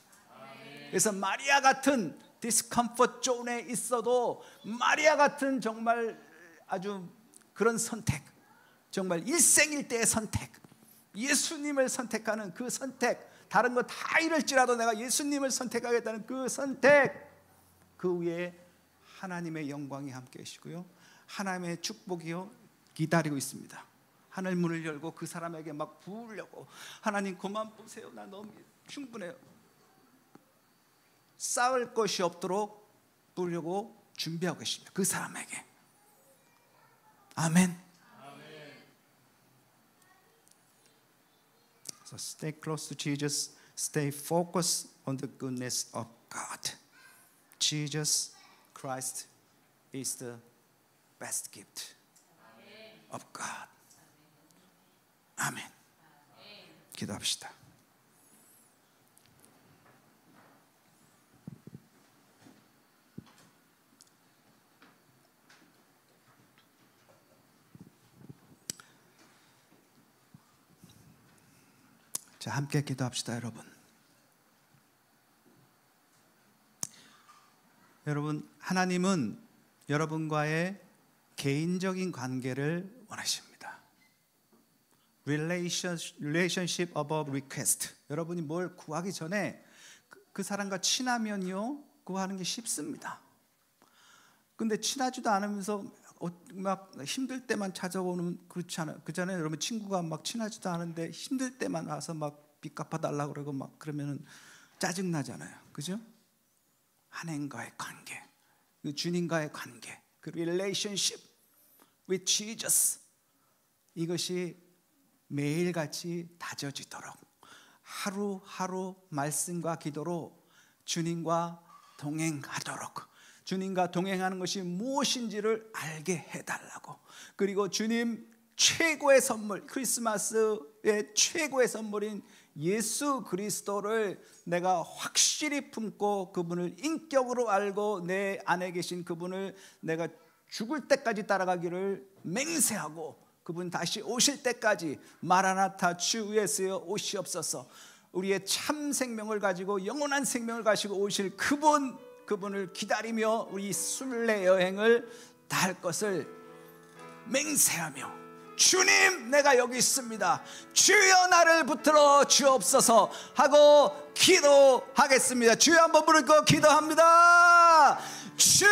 그래서 마리아 같은 디스컴포트 존에 있어도 마리아 같은 정말 아주 그런 선택, 정말 일생일대의 선택, 예수님을 선택하는 그 선택, 다른 거 다 잃을지라도 내가 예수님을 선택하겠다는 그 선택, 그 위에 하나님의 영광이 함께 계시고요, 하나님의 축복이요 기다리고 있습니다. 하늘 문을 열고 그 사람에게 막 부으려고, 하나님 그만 보세요, 나 너무 충분해요, 쌓을 것이 없도록 부으려고 준비하고 계십니다. 그 사람에게. 아멘. So stay close to Jesus. Stay focused on the goodness of God. Jesus Christ is the best gift of God. 아멘. 기도합시다. 자, 함께 기도합시다, 여러분. 여러분, 하나님은 여러분과의 개인적인 관계를 원하십니다. Relationship above request. 여러분이 뭘 구하기 전에 그 사람과 친하면요, 구하는 게 쉽습니다. 근데 친하지도 않으면서 막 힘들 때만 찾아오는, 그렇지 않아요? 그 전에 여러분 친구가 막 친하지도 않은데 힘들 때만 와서 막 빚 갚아달라고 그러고 막 그러면은 짜증 나잖아요, 그죠? 하나님과의 관계, 그 주님과의 관계, 그 relationship with Jesus, 이것이 매일같이 다져지도록 하루하루 말씀과 기도로 주님과 동행하도록, 주님과 동행하는 것이 무엇인지를 알게 해달라고, 그리고 주님 최고의 선물, 크리스마스의 최고의 선물인 예수 그리스도를 내가 확실히 품고 그분을 인격으로 알고 내 안에 계신 그분을 내가 죽을 때까지 따라가기를 맹세하고, 그분 다시 오실 때까지 마라나타 주 예수여 오시옵소서, 우리의 참 생명을 가지고 영원한 생명을 가지고 오실 그분을 기다리며 우리 순례 여행을 다 할 것을 맹세하며, 주님 내가 여기 있습니다, 주여 나를 붙들어 주옵소서 하고 기도하겠습니다. 주여 한번 부르고 기도합니다. 주여,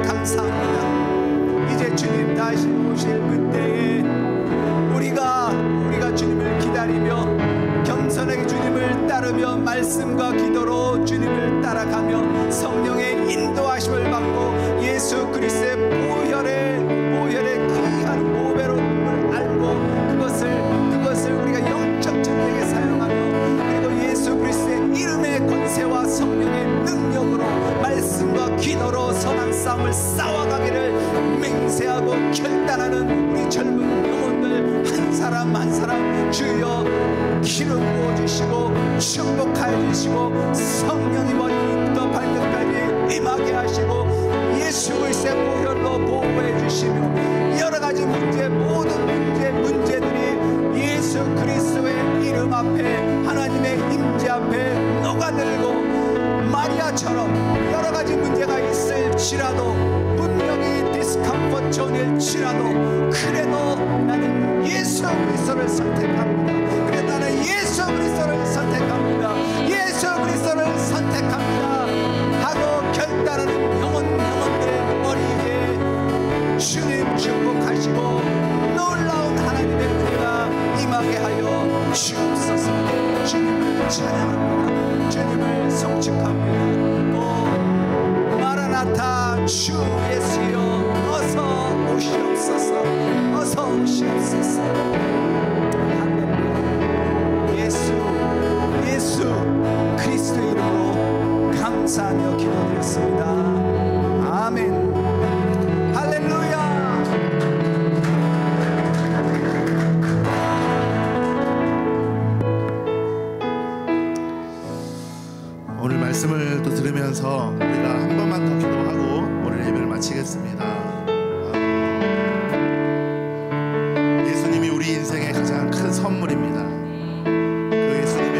감사합니다. 이제 주님 다시 오실 그때에 우리가 주님을 기다리며 겸손하게 주님을 따르며 말씀과 기도로 주님을 따라가며 성령의 인도하심을 받고 예수 그리스도의 보혈의 귀한 보배로움을 알고 그것을 우리가 영적 전쟁에 사용하며, 그리고 예수 그리스도의 이름의 권세와 성령의 능력으로 말씀과 기도로 선한 싸움을 싸워가기를 맹세하고 결단하는 우리 젊은 영혼들 한 사람 한 사람 주여 기름 부어주시고 축복하여 주시고 성령이 머리부터 발끝까지 임하게 하시고 예수 그리스도의 보혈로 보호해 주시며, 여러가지 모든 문제들이 예수 그리스도의 이름 앞에 하나님의 임재 앞에 녹아들고, 마리아처럼 여러가지 문제가 있을지라도 분명히 디스컴포트 존일지라도 그래도 나는 예수 그리스도를 선택합니다. 그래도 나는 예수 그리스도를 선택합니다. 예수 그리스도를 선택합니다. 하시고 놀라운 하나님의 은혜가 임하게 하여 주옵소서. 주님을 찬양합니다. 주님을 송축합니다. 오 마라나타 주 예수여 어서 오시옵소서. 어서 오시옵소서. 할렐루야. 예수 그리스도의 이름으로 감사하며 기도드렸습니다. 아멘. 할렐루야. 오늘 말씀을 또 들으면서 우리가 한 번만 더 기도하고 오늘 예배를 마치겠습니다. 예수님이 우리 인생의 가장 큰 선물입니다. 그 예수님의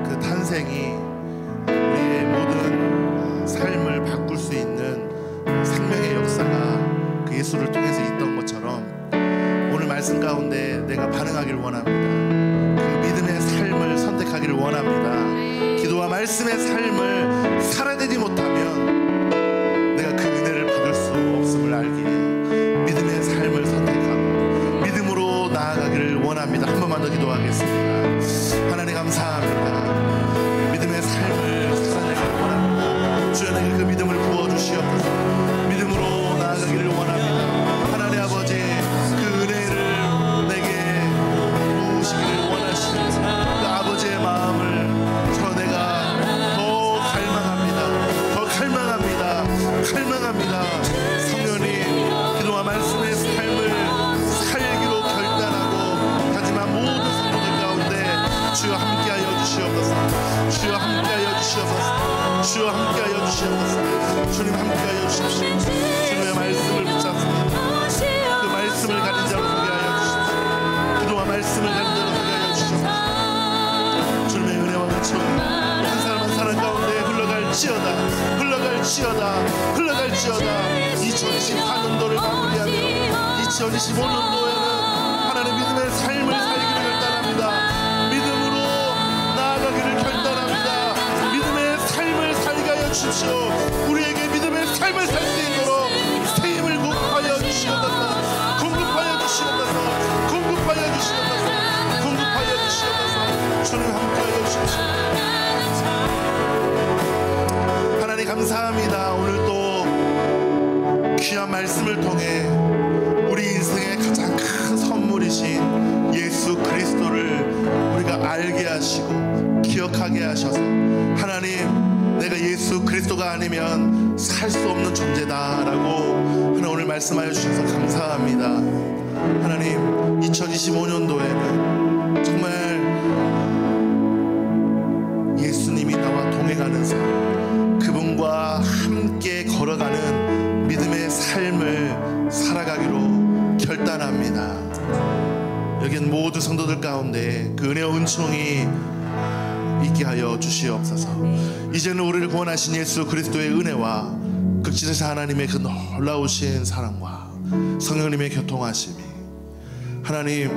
그 탄생이 우리의 모든 삶을 바꿀 수 있는 생명의 역사가 그 예수를 통해서 있던 것처럼 오늘 말씀 가운데 내가 반응하기를 원합니다. 그 믿음의 삶을 선택하기를 원합니다. 기도와 말씀의 삶을 살아내지 못하면 내가 그 은혜를 받을 수 없음을 알기에 믿음의 삶을 선택하고 믿음으로 나아가기를 원합니다. 한 번만 더 기도하겠습니다. 하나님 감사합니다. 믿음의 삶을 살아내기를 원합니다. 주여 내게 그 믿음을 부어주시옵소서. 믿음으로 나아가기를 원합니다. 하나님 아버지 그 은혜를 내게 부으시기를 원하시는 그 아버지의 마음을 저 내가 더 갈망합니다. 더 갈망합니다. 성령님 기도와 말씀의 삶을 살기로 결단하고 다짐한 모든 성도들 가운데 주여 함께하여 주시옵소서. 주여 함께하여 주시옵소서. 주여 함께하여 주시옵소서. 주님 함께하여 주십시오. 주님의 말씀을 붙잡습니다. 그 말씀을 가진 자로 서게 하여 주십시오. 기도와 말씀을 가진 자로 서게 하여 주십시오. 주님의 은혜와 은총이 한 사람 한 사람 가운데 흘러갈지어다 2024년도를 마무리하며 2025년도에는 하나님 믿음의 삶을 살기를 결단합니다. 믿음으로 나아가기를 결단합니다. 믿음의 삶을 살게 하여 주십시오. 우리에게 믿음의 삶을 살 수 있도록 새 힘을 공급하여 주시옵소서. 주님 함께하여 주십시오. 하나님 감사합니다. 오늘 또 귀한 말씀을 통해 우리 인생의 가장 큰 선물이신 예수 그리스도를 우리가 알게 하시고 기억하게 하셔서 하나님 내가 예수 그리스도가 아니면 살 수 없는 존재다라고 하나 오늘 말씀하여 주셔서 감사합니다. 하나님 2025년도에는 정말 예수님이 나와 동행하는 삶, 그분과 함께 걸어가는 믿음의 삶을 살아가기로 결단합니다. 여기는 모든 성도들 가운데 그 은혜와 은총이 있게 하여 주시옵소서. 이제는 우리를 구원하신 예수 그리스도의 은혜와 극진하신 하나님의 그 놀라우신 사랑과 성령님의 교통하심이 하나님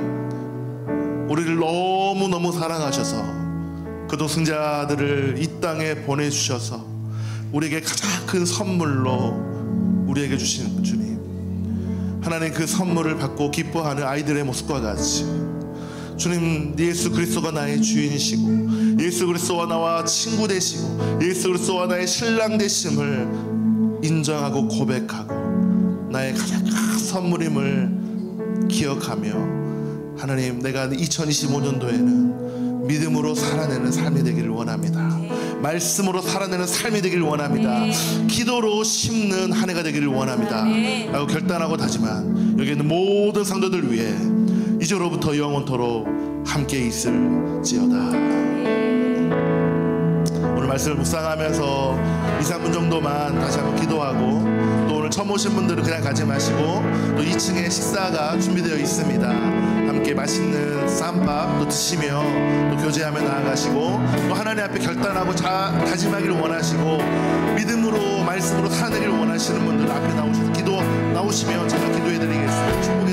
우리를 너무너무 사랑하셔서 그 독생자들을 이 땅에 보내주셔서 우리에게 가장 큰 선물로 우리에게 주시는 주님, 하나님 그 선물을 받고 기뻐하는 아이들의 모습과 같이 주님 예수 그리스도가 나의 주인이시고 예수 그리스도와 나와 친구 되시고 예수 그리스도와 나의 신랑 되심을 인정하고 고백하고 나의 가장 큰 선물임을 기억하며 하나님 내가 2025년도에는 믿음으로 살아내는 삶이 되기를 원합니다. 말씀으로 살아내는 삶이 되기를 원합니다. 기도로 심는 한 해가 되기를 원합니다 라고 결단하고 다짐한 여기 있는 모든 성도들 위해 이제로부터 영원토록 함께 있을지어다. 오늘 말씀을 묵상하면서 2-3분 정도만 다시 한번 기도하고 또 오늘 처음 오신 분들은 그냥 가지 마시고 또 2층에 식사가 준비되어 있습니다. 함께 맛있는 쌈밥 또 드시며 또 교제하며 나아가시고 또 하나님 앞에 결단하고 다짐하기를 원하시고 믿음으로 말씀으로 살아내기를 원하시는 분들 앞에 나오시면 제가 기도해드리겠습니다.